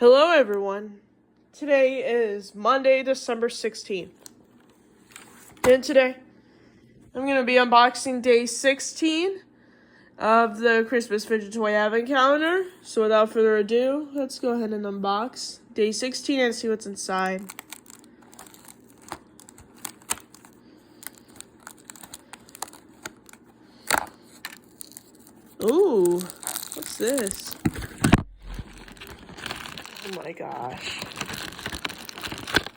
Hello everyone. Today is Monday, December 16th. And today, I'm going to be unboxing day 16 of the Christmas Fidget Toy Advent Calendar. So without further ado, let's go ahead and unbox day 16 and see what's inside. Ooh, what's this? Oh my gosh.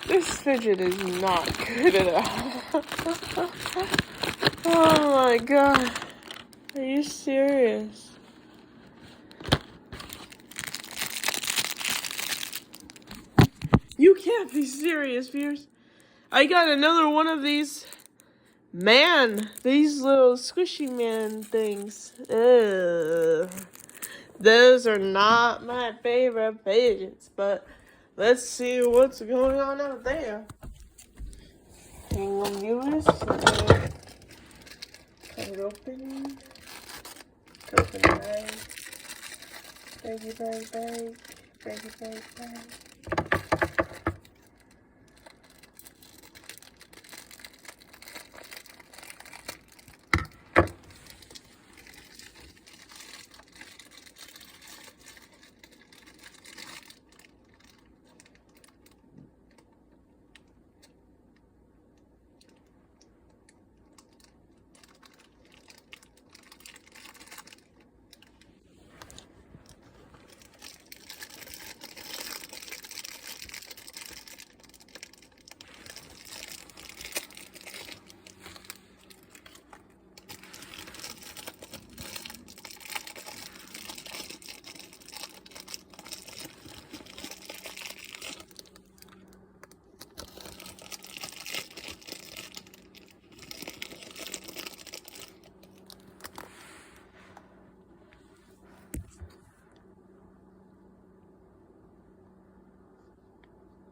This fidget is not good at all. Oh my god. Are you serious? You can't be serious, viewers. I got another one of these these little squishy man things. Ugh. Those are not my favorite fidgets, but let's see what's going on out there. Hang on, viewers. Cut it open. Open the bag. Baggy bag, bag. Baggy bag, bag.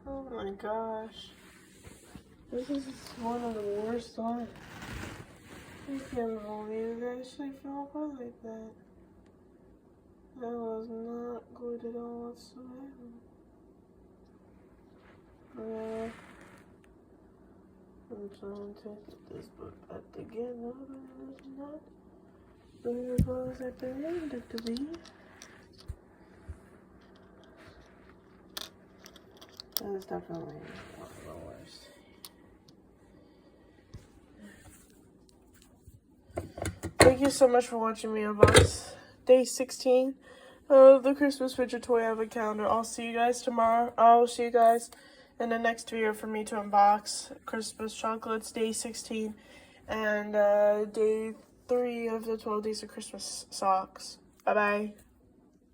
Oh my gosh. This is one of the worst ones. I can't believe it actually fell apart like that. That was not good at all whatsoever. I'm trying to take this book back again. It's not doing as well as I believed it to be. That is definitely one of the worst. Thank you so much for watching me unbox day 16 of the Christmas Fidget Toy Advent Calendar. I'll see you guys tomorrow. I'll see you guys in the next video for me to unbox Christmas Chocolates day 16 and day 3 of the 12 Days of Christmas socks. Bye-bye.